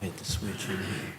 Hit the switch in here.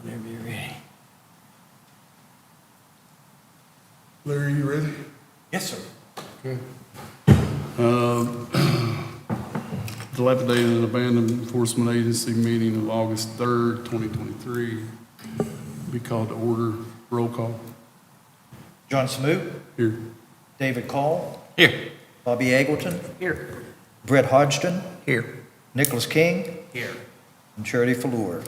Whenever you're ready. Larry, you ready? Yes, sir. Okay. Dilapidated and Abandoned Enforcement Agency meeting of August 3rd, 2023. Be called to order. Roll call. John Smoot, Here. David Call, Here. Bobby Eggleton, Here. Brett Hodgson, Here. Nicholas King, Here. and Charity Fallour.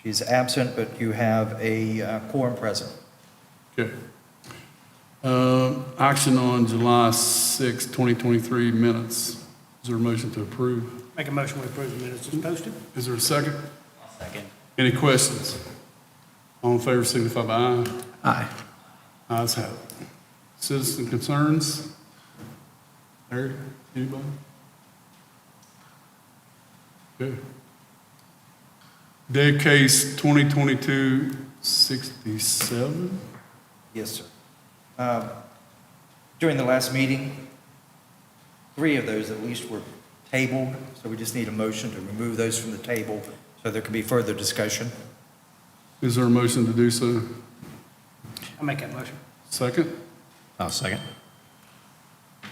She's absent, but you have a quorum present. Okay. Action on July 6, 2023 minutes. Is there a motion to approve? Make a motion to approve the minutes as posted. Is there a second? Second. Any questions? All in favor signify by aye. Aye. Ayes have it. Citizen concerns? Larry, anybody? Good. Dead case 2022-67? Yes, sir. During the last meeting, 3 of those at least were tabled, so we just need a motion to remove those from the table so there can be further discussion. Is there a motion to do so? I'll make that motion. Second? I'll second.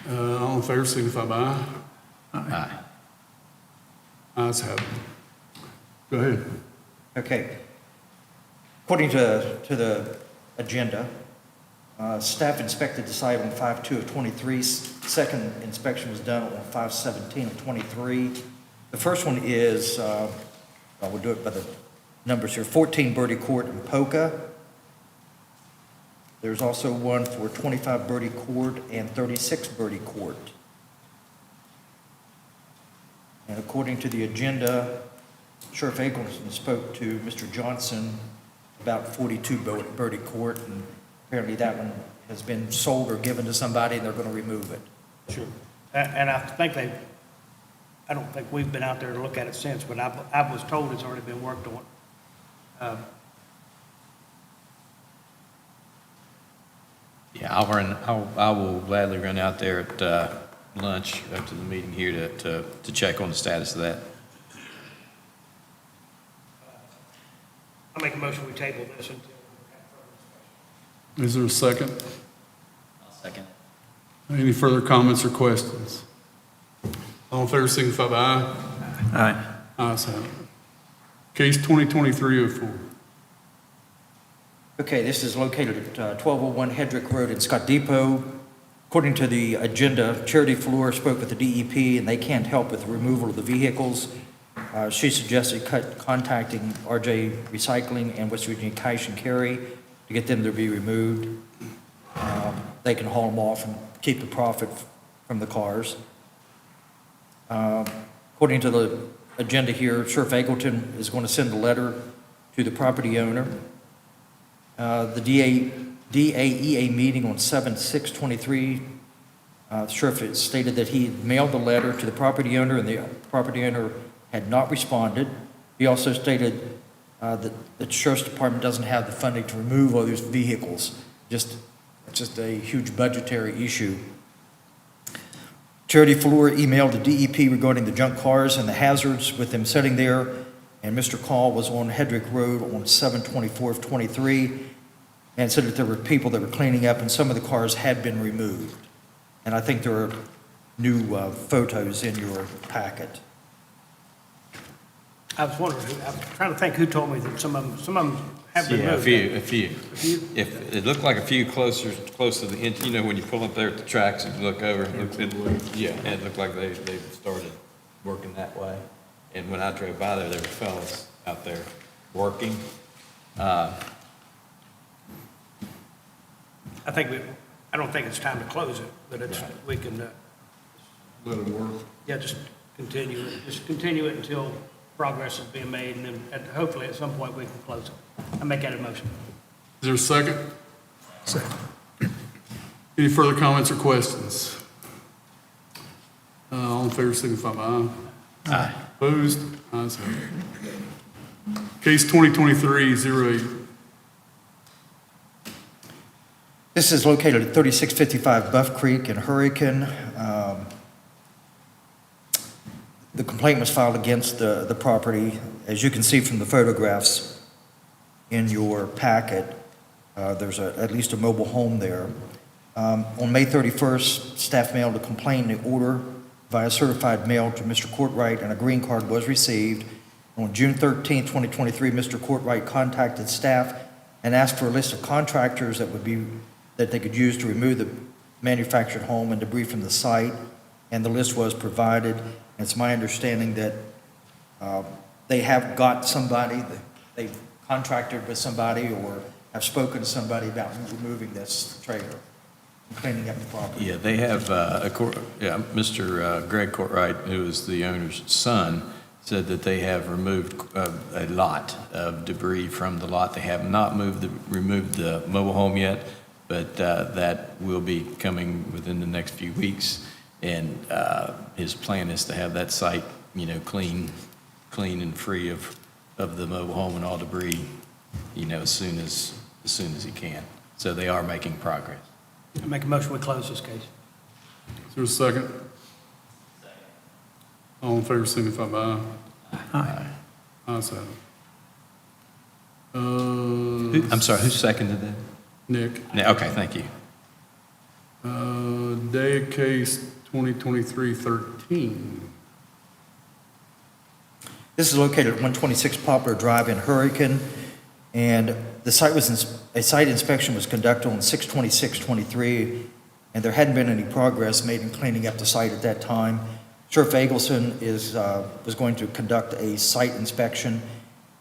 All in favor signify by aye. Aye. Ayes have it. Go ahead. Okay. According to the agenda, staff inspected the site on 5/2 of '23. Second inspection was done on 5/17 of '23. The first one is, we'll do it by the numbers here, 14 Birdie Court in Poca. There's also one for 25 Birdie Court and 36 Birdie Court. And according to the agenda, Sheriff Eggleton spoke to Mr. Johnson about 42 Birdie Court, and apparently that one has been sold or given to somebody, and they're going to remove it. Sure. And I don't think we've been out there to look at it since, but I was told it's already been worked on. Yeah, I will gladly run out there at lunch after the meeting here to check on the status of that. I'll make a motion we table this until. Is there a second? I'll second. Any further comments or questions? All in favor signify by aye. Aye. Ayes have it. Case 2023-04. Okay, this is located at 1201 Hedrick Road in Scott Depot. According to the agenda, Charity Fallour spoke with the DEP, and they can't help with the removal of the vehicles. She suggested contacting RJ Recycling and West Virginia Cash and Carry to get them to be removed. They can haul them off and keep the profit from the cars. According to the agenda here, Sheriff Eggleton is going to send a letter to the property owner. The DAEA meeting on 7/6/23, the sheriff stated that he had mailed the letter to the property owner, and the property owner had not responded. He also stated that the sheriff's department doesn't have the funding to remove all those vehicles. It's just a huge budgetary issue. Charity Fallour emailed the DEP regarding the junk cars and the hazards with them sitting there, and Mr. Call was on Hedrick Road on 7/24/23 and said that there were people that were cleaning up and some of the cars had been removed. And I think there are new photos in your packet. I was trying to think who told me that some of them have been Yeah, moved. a few. If, it looked like a few close to the end, when you pull up there at the tracks and you look over, it looked like they started working that way. And when I drove by there were fellas out there working. I don't think it's time to close it, but it's, Right. we can, Let it work. yeah, just continue it. Just continue it until progress is being made, and then hopefully at some point we can close it. I make that a motion. Is there a second? Second. Any further comments or questions? All in favor, signify by aye. Aye. Opposed? Ayes have it. Case 2023-08. This is located at 3655 Buff Creek in Hurricane. The complaint was filed against the property. As you can see from the photographs in your packet, there's at least a mobile home there. On May 31st, staff mailed a complaint and order via certified mail to Mr. Courtwright, and a green card was received. On June 13th, 2023, Mr. Courtwright contacted staff and asked for a list of contractors that they could use to remove the manufactured home and debris from the site, and the list was provided. And it's my understanding that they have got somebody, that they've contracted with somebody or have spoken to somebody about removing this trailer and cleaning up the property. Yeah, they have, Mr. Greg Courtwright, who is the owner's son, said that they have removed a lot of debris from the lot. They have not removed the mobile home yet, but that will be coming within the next few weeks. And his plan is to have that site, clean and free of the mobile home and all debris, as soon as he can. So they are making progress. I make a motion, we close this case. Is there a second? All in favor, signify by aye. Aye. Ayes have it. I'm sorry, who seconded that? Nick, Okay, thank you. Daea case 2023-13. This is located at 126 Poplar Drive in Hurricane, and the site a site inspection was conducted on 6/26/23, and there hadn't been any progress made in cleaning up the site at that time. Sheriff Eggleston was going to conduct a site inspection,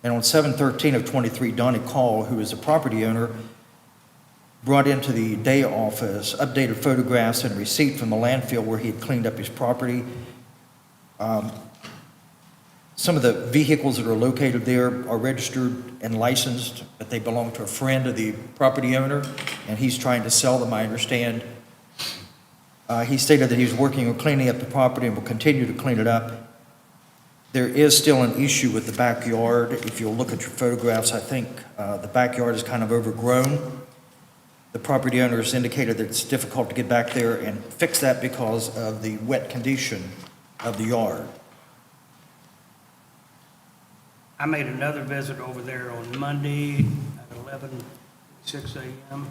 and on 7/13/23, Donnie Call, who is the property owner, brought into the Daea office updated photographs and receipt from the landfill where he had cleaned up his property. Some of the vehicles that are located there are registered and licensed, but they belong to a friend of the property owner, and he's trying to sell them, I understand. He stated that he was working on cleaning up the property and will continue to clean it up. There is still an issue with the backyard. If you'll look at your photographs, I think the backyard is kind of overgrown. The property owner has indicated that it's difficult to get back there and fix that because of the wet condition of the yard. I made another visit over there on Monday at 11:06 a.m. And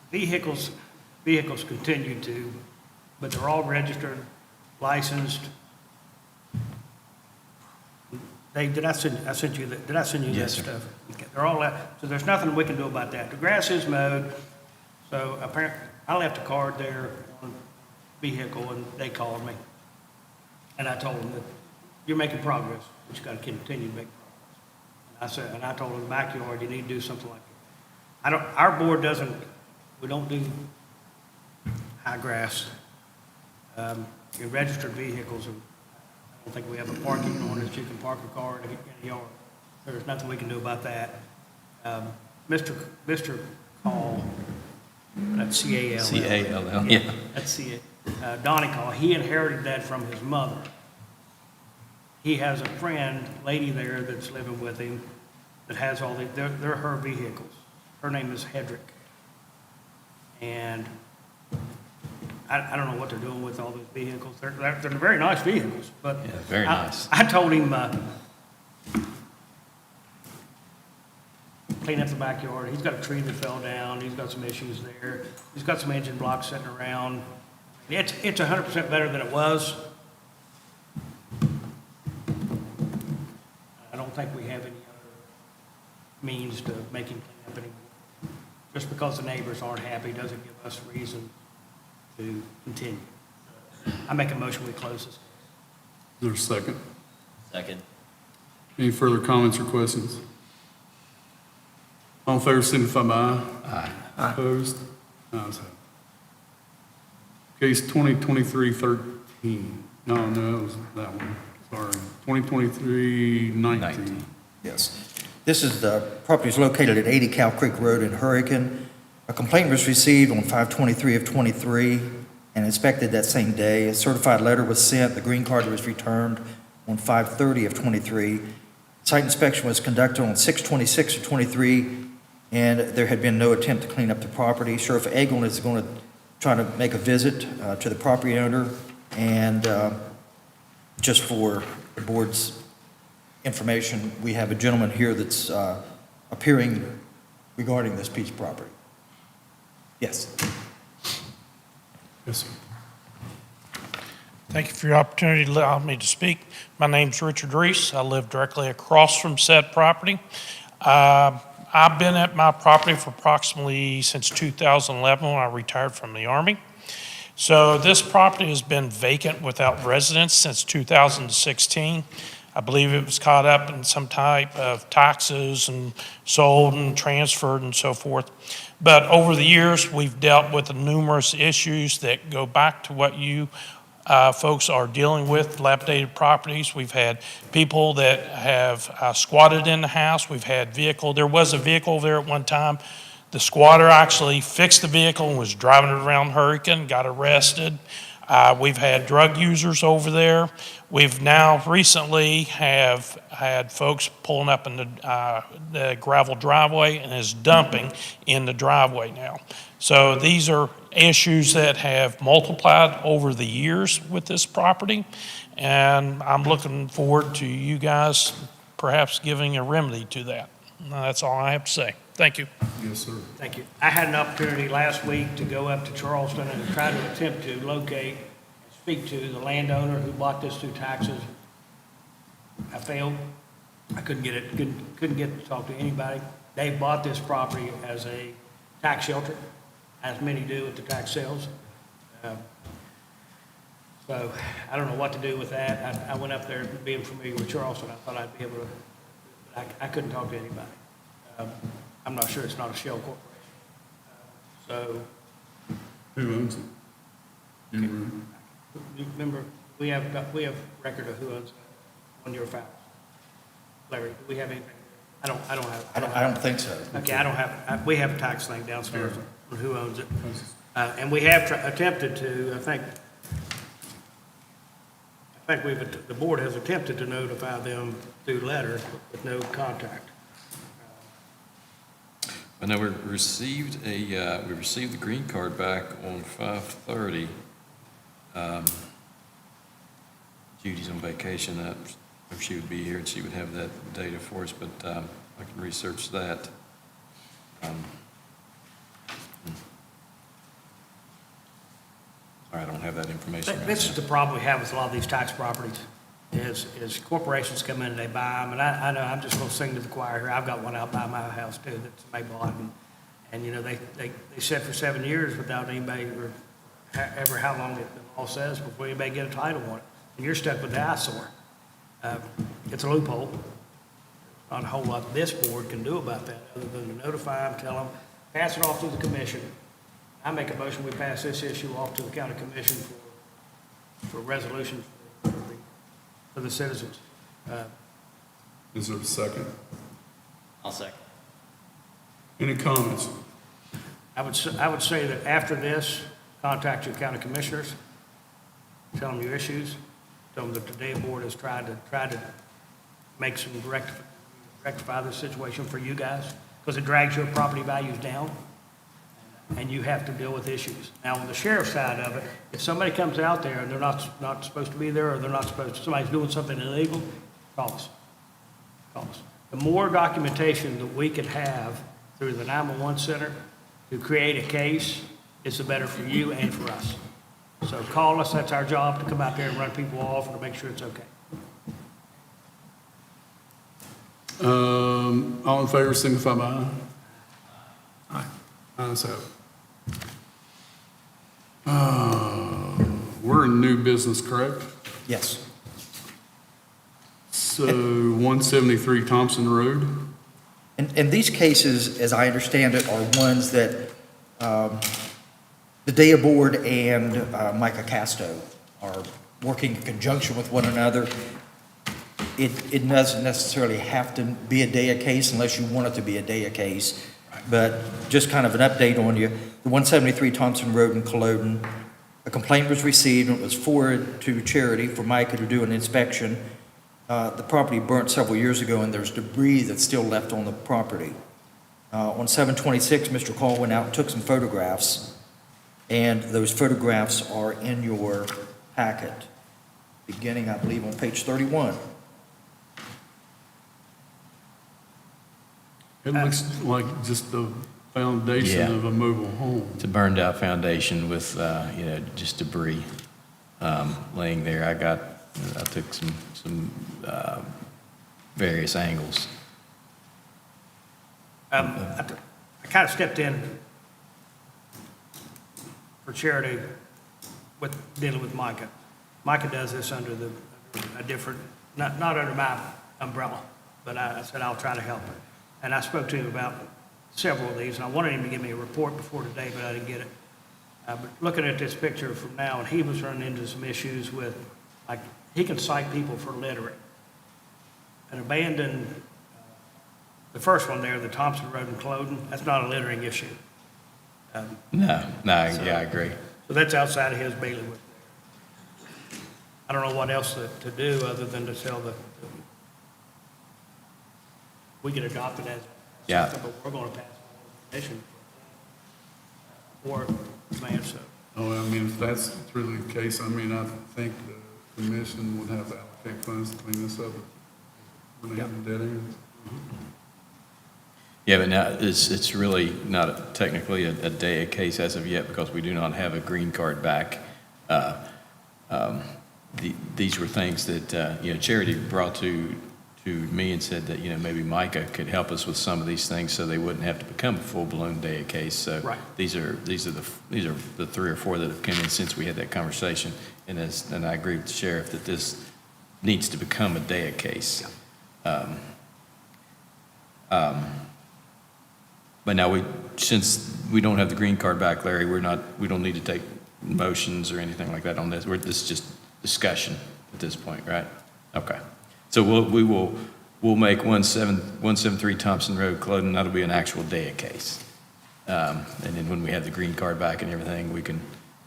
vehicles continue to, but they're all registered, licensed. Dave, did I send you that Yes, that sir. stuff? Okay, they're all, so there's nothing we can do about that. The grass is mowed, so apparently, I left a card there on vehicle, and they called me. And I told them that you're making progress, but you gotta continue to make progress. And I told them, the backyard, you need to do something like that. Our board we don't do high grass. Your registered vehicles, I don't think we have a parking ordinance, you can park a car in a yard. There's nothing we can do about that. Mr. Call, that's C-A-L-L. C-A-L-L, yeah. That's C-A. Donnie Call, he inherited that from his mother. He has a friend, lady there that's living with him, that has all they're her vehicles. Her name is Hedrick. And I don't know what they're doing with all those vehicles. They're very nice vehicles, but Yeah, very nice. I told him, clean up the backyard. He's got a tree that fell down. He's got some issues there. He's got some engine blocks sitting around. It's 100% better than it was. I don't think we have any other means to make him clean up anymore. Just because the neighbors aren't happy doesn't give us reason to continue. I make a motion, we close this. Is there a second? Second. Any further comments or questions? All in favor, signify by aye. Aye. Opposed? Ayes have it. Case 2023-13. No, that was that one. Sorry. 2023-19. Yes. This is the property is located at 80 Cow Creek Road in Hurricane. A complaint was received on 5/23 of '23 and inspected that same day. A certified letter was sent. The green card was returned on 5/30 of '23. Site inspection was conducted on 6/26 of '23, and there had been no attempt to clean up the property. Sheriff Eglin is going to try to make a visit to the property owner, and just for the board's information, we have a gentleman here that's appearing regarding this piece of property. Yes. Yes, sir. Thank you for your opportunity to allow me to speak. My name's Richard Reese. I live directly across from said property. I've been at my property for approximately since 2011 when I retired from the Army. So this property has been vacant without residents since 2016. I believe it was caught up in some type of taxes and sold and transferred and so forth. But over the years, we've dealt with numerous issues that go back to what you folks are dealing with, dilapidated properties. We've had people that have squatted in the house. We've had there was a vehicle there at one time. The squatter actually fixed the vehicle and was driving it around Hurricane, got arrested. We've had drug users over there. We've now recently have had folks pulling up in the gravel driveway and is dumping in the driveway now. So these are issues that have multiplied over the years with this property, and I'm looking forward to you guys perhaps giving a remedy to that. That's all I have to say. Thank you. Yes, sir. Thank you. I had an opportunity last week to go up to Charleston and try to attempt to locate, speak to the landowner who bought this through taxes. I failed. I couldn't get to talk to anybody. They bought this property as a tax shelter, as many do with the tax sales. So I don't know what to do with that. I went up there being familiar with Charleston. I thought I'd be able to, but I couldn't talk to anybody. I'm not sure it's not a shell corporation. So, Who owns it? You remember? you remember, we have record of who owns on your files. Larry, do we have anything? I don't have. I don't think so. Okay, I don't have, we have a tax thing downstairs on who owns it. And we have attempted to, I think the board has attempted to notify them through letter with no contact. I know we received the green card back on 5/30. Judy's on vacation. If she would be here and she would have that data for us, but I can research that. Sorry, I don't have that information right This now. is the problem we have with a lot of these tax properties, is corporations come in and they buy them, and I know, I'm just gonna sing to the choir here, I've got one out by my house too, that somebody bought, and you know, they sit for 7 years without anybody, or ever how long the law says, before anybody get a title on it, and you're stuck with the eyesore. It's a loophole. Not a whole lot this board can do about that, other than to notify them, tell them, pass it off to the commission. I make a motion, we pass this issue off to the county commission for resolution for the citizens. Is there a second? I'll second. Any comments? I would say that after this, contact your county commissioners, tell them your issues, tell them that the Daea board has tried to make some rectify this situation for you guys, because it drags your property values down, and you have to deal with issues. Now, on the sheriff's side of it, if somebody comes out there and they're not supposed to be there, or they're not supposed to, somebody's doing something illegal, call us. Call us. The more documentation that we can have through the 911 center to create a case, is the better for you and for us. So call us, that's our job, to come out there and run people off and to make sure it's okay. All in favor, signify by aye. Aye. Ayes have it. We're in new business, correct? Yes. So 173 Thompson Road. And these cases, as I understand it, are ones that The Daea Board and Micah Casto are working in conjunction with one another. It doesn't necessarily have to be a Daea case unless you want it to be a Daea case. But just kind of an update on you, the 173 Thompson Road in Culloden, a complaint was received and it was forwarded to Charity for Micah to do an inspection. The property burnt several years ago and there's debris that's still left on the property. On 7/26, Mr. Call went out and took some photographs, and those photographs are in your packet, beginning, I believe, on page 31. It looks like just the foundation Yeah. of a mobile home. It's a burned out foundation with, just debris laying there. I took some various angles. I kind of stepped in for Charity with dealing with Micah. Micah does this under a different, not under my umbrella, but I said I'll try to help her. And I spoke to him about several of these, and I wanted him to give me a report before today, but I didn't get it. But looking at this picture from now, and he was running into some issues with, like, he can cite people for littering. An abandoned, the first one there, the Thompson Road in Culloden, that's not a littering issue. No, yeah, I agree. So that's outside of his bailiwick. I don't know what else to do other than to tell we get adopted as Yeah. something, but we're going to pass on information for man, so. Oh, I mean, if that's truly the case, I mean, I think the commission would have to allocate funds to clean this up. When they have the dead ends. Yeah, but now, it's really not technically a Daea case as of yet because we do not have a green card back. These were things that, Charity brought to me and said that, maybe Micah could help us with some of these things so they wouldn't have to become a full-blown Daea case. So Right. these are the 3 or 4 that have come in since we had that conversation. And I agree with the sheriff that this needs to become a Daea case. But now since we don't have the green card back, Larry, we don't need to take motions or anything like that on this. This is just discussion at this point, right? Okay. So we'll make 173 Thompson Road, Culloden, that'll be an actual Daea case. And then when we have the green card back and everything, we can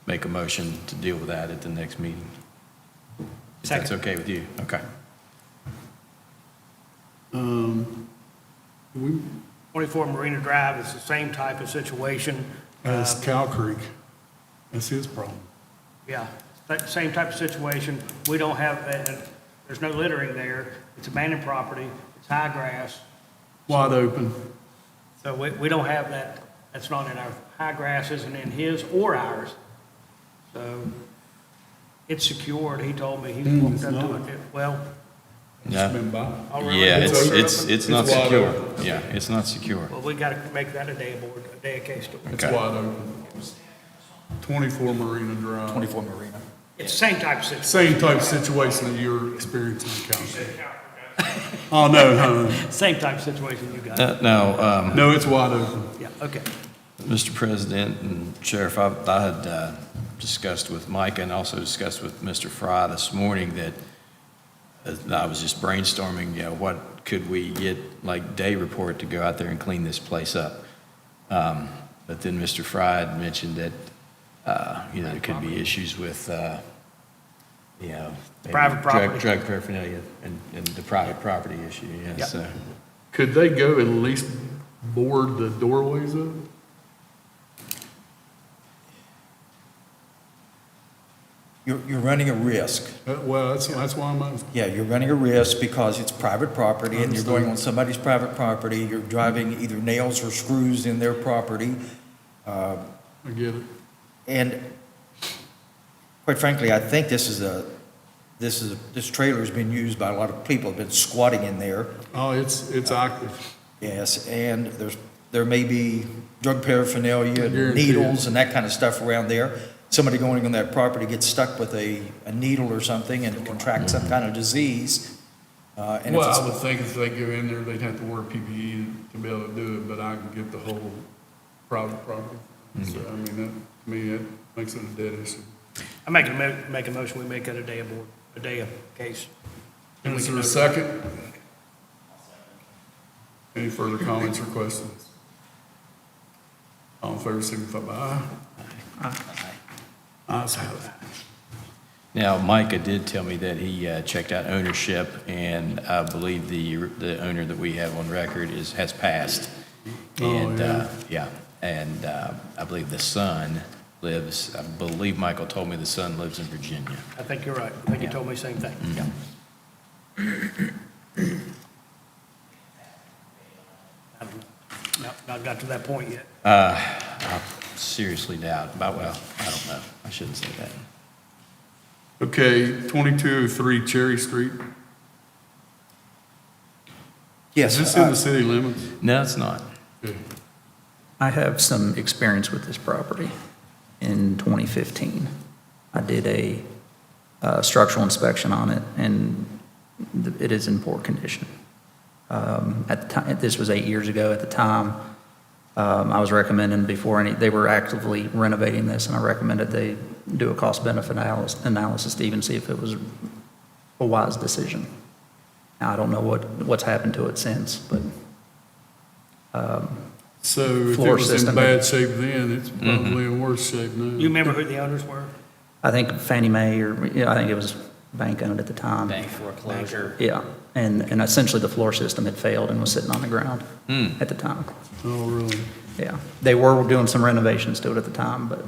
make a motion to deal with that at the next meeting. If that's Second. okay with you, okay. We, 24 Marina Drive is the same type of situation. as Cow Creek, that's his problem. Yeah, same type of situation. We don't have, there's no littering there. It's abandoned property. It's high grass. Wide open. So we don't have that. That's not in our high grass, isn't in his or ours. So it's secured. He told me he walked it's up to not. it. Well, It's been by. oh, really? Yeah, It's open. it's not It's wide secure. open. Yeah, it's not secure. Well, we got to make that a Daea board, a Daea case to It's Okay. wide open. 24 Marina Drive. 24 Marina. It's the same type of situation. Same type of situation that you're experiencing in Cow Creek. Oh, no. Same type of situation you got. Now, No, it's wide open. Yeah, okay. Mr. President and Sheriff, I had discussed with Micah and also discussed with Mr. Fry this morning that I was just brainstorming, what could we get, like, day report to go out there and clean this place up. But then Mr. Fry had mentioned that, there could be issues with, maybe Private property. drug paraphernalia and the private property issue, yeah, Yep. so. Could they go at least board the doorways up? You're running a risk. Well, that's why I'm asking. Yeah, you're running a risk because it's private property and you're going on somebody's private property. You're driving either nails or screws in their property. I get it. And quite frankly, I think this trailer has been used by a lot of people, have been squatting in there. Oh, it's active. Yes, and there may be drug paraphernalia, Guaranteed. needles and that kind of stuff around there. Somebody going on that property gets stuck with a needle or something and contracts some kind of disease. And if Well, it's- I would think if they go in there, they'd have to wear PPE to be able to do it, but I can get the whole private property. So, I mean, that, to I mean, it makes it a dead issue. I make a motion, we make it a Daea case. And we Is can there a notify- second? Any further comments or questions? All in favor, signify by aye. Ayes have it. Now, Micah did tell me that he checked out ownership, and I believe the owner that we have on record has passed. And, yeah, and I believe the son lives, I believe Michael told me the son lives in Virginia. I think you're right. I think you Yeah. told me the same thing. I don't know. Not got to that point yet. I seriously doubt, but well, I don't know. I shouldn't say that. Okay, 2203 Cherry Street. Yes. Is this in the city limits? No, it's not. Okay. I have some experience with this property. In 2015, I did a structural inspection on it, and it is in poor condition. At the time, this was 8 years ago. At the time, I was recommending they were actively renovating this, and I recommended they do a cost-benefit analysis to even see if it was a wise decision. Now, I don't know what's happened to it since, but So if it Floor was in system. bad shape then, it's probably in worse shape now. You remember who the owners were? I think Fannie Mae, I think it was bank-owned at the time. Bank foreclosure. Yeah, and essentially the floor system had failed and was sitting on the ground at the time. Oh, really? Yeah, they were doing some renovations to it at the time, but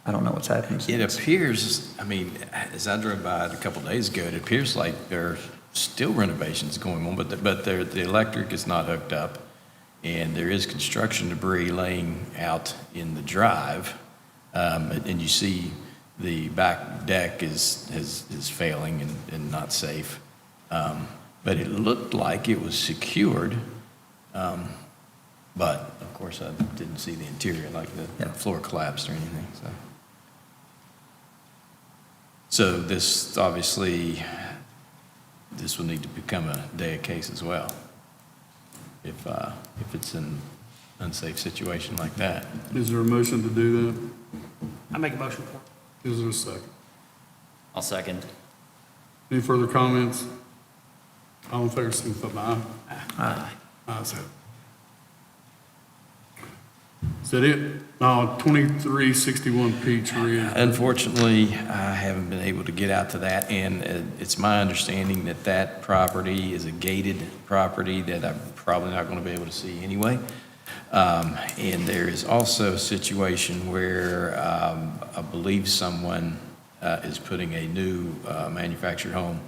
I don't know what's happened It since. appears, I mean, as I drove by it a couple days ago, it appears like there are still renovations going on, but the electric is not hooked up, and there is construction debris laying out in the drive, and you see the back deck is failing and not safe. But it looked like it was secured, but of course I didn't see the interior, like the Yeah. floor collapsed or anything, so. So this, obviously, this will need to become a Daea case as well, if it's an unsafe situation like that. Is there a motion to do that? I make a motion for it. Is there a second? I'll second. Any further comments? All in favor, signify by aye. Aye. Ayes have it. Is that it? 2361 Peachtree. Unfortunately, I haven't been able to get out to that, and it's my understanding that that property is a gated property that I'm probably not going to be able to see anyway. And there is also a situation where I believe someone is putting a new manufactured home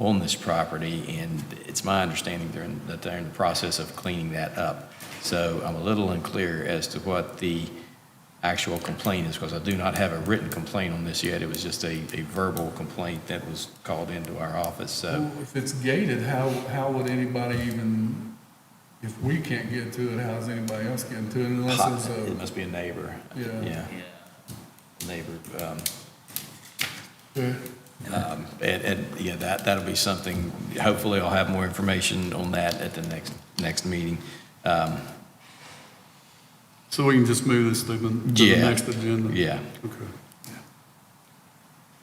on this property, and it's my understanding that they're in the process of cleaning that up. So I'm a little unclear as to what the actual complaint is, because I do not have a written complaint on this yet. It was just a verbal complaint that was called into our office, so. Well, if it's gated, how would anybody even, if we can't get to it, how's anybody else getting to it unless there's It a, must be a neighbor. Yeah. Yeah, neighbor. yeah. And yeah, that'll be something, hopefully I'll have more information on that at the next meeting. So we can just move this to the Yeah. next agenda? Yeah. Okay.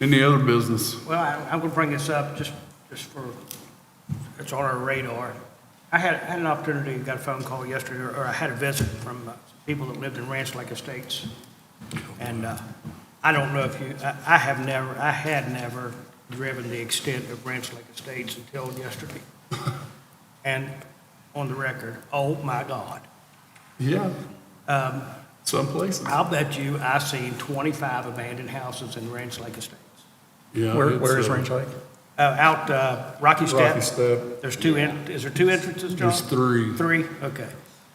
Any other business? Well, I'm going to bring this up just for, it's on our radar. I had an opportunity, got a phone call yesterday, or I had a visit from some people that lived in Ranch Lake Estates. And I don't know if I had never driven the extent of Ranch Lake Estates until yesterday. And on the record, oh my God. Yeah. Some places. I'll bet you I've seen 25 abandoned houses in Ranch Lake Estates. Yeah. Where it's, is Range Lake? Out Rocky Rocky Step. Step. There's is there two entrances, John? There's three. Three, okay.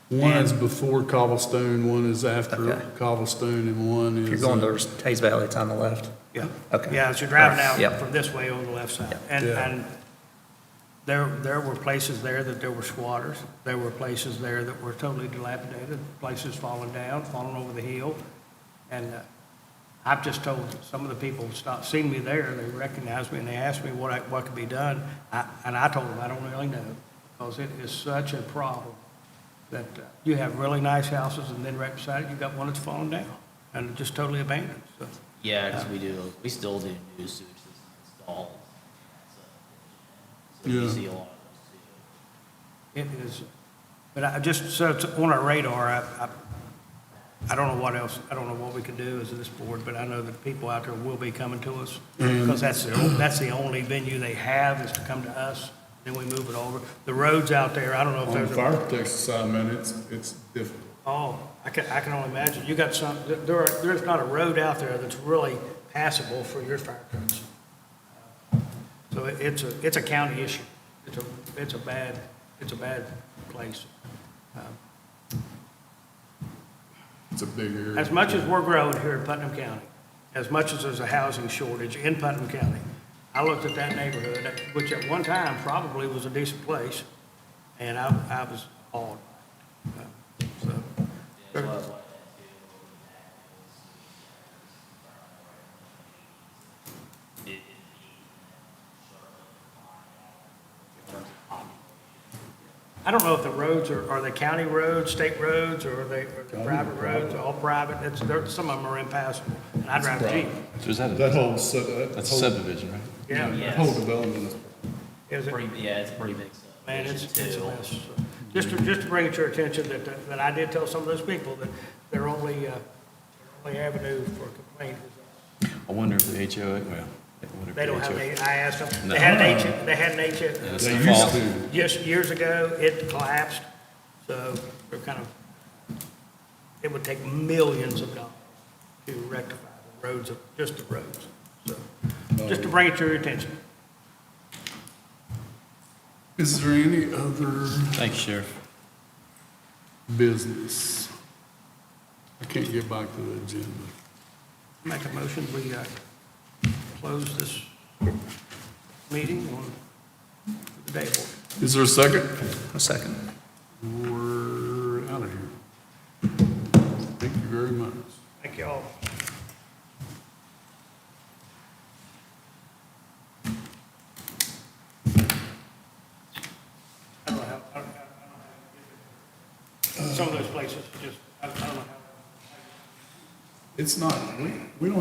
One And- is before Cobblestone, one is after Okay. Cobblestone, and one is. If you're going towards Hayes Valley, it's on the left. Yeah. Okay. Yeah, as you're driving out Yep. from this way on the left side. Yep. Yeah. And there were places there that there were squatters. There were places there that were totally dilapidated, places falling down, falling over the hill. And I've just told some of the people stopped seeing me there, they recognized me and they asked me what could be done. And I told them I don't really know, because it is such a problem that you have really nice houses and then right beside it, you got one that's falling down. and just totally abandoned, so. Yeah, because we still do new sewage system installs. So Yeah. you see a lot of those too. It is, but I just, so it's on our radar, I don't know what else, I don't know what we can do as this board, but I know that people out there will be coming to us, because that's the only venue they have, is to come to us, then we move it over. The roads out there, I don't know if On the there's a. fire protection side, man, it's difficult. Oh, I can only imagine. You got some, there's not a road out there that's really passable for your fire trucks. So it's a county issue. It's a bad place. It's a big area. As much as we're growing here in Putnam County, as much as there's a housing shortage in Putnam County, I looked at that neighborhood, which at one time probably was a decent place, and I was awed. So, Yeah, it's a lot of what that too. It- I don't know if the roads are they county roads, state roads, or are they private roads, all private? Some of them are impassable, and I drive a Jeep. So is that That a, whole, that's a subdivision, right? Yeah, that whole development is. is it? It's pretty big stuff. Man, it's a Too. mess. Just to bring it to your attention that I did tell some of those people that their only avenue for complaint is I wonder if the HOA, well, I wonder if they the don't have HOA an, I asked them, No. they had an Yeah, HOA. it's They their used fault. to. Just years ago, it collapsed, so they're kind of, it would take millions of dollars to rectify the roads, just the roads. So, just to bring it to your attention. Is there any other Thanks, Sheriff. business? I can't get back to the agenda. Make a motion, we close this meeting on the day board. Is there a second? A second. We're out of here. Thank you very much. Thank you all. I don't know how, some of those places, just, I don't know how. It's not, we don't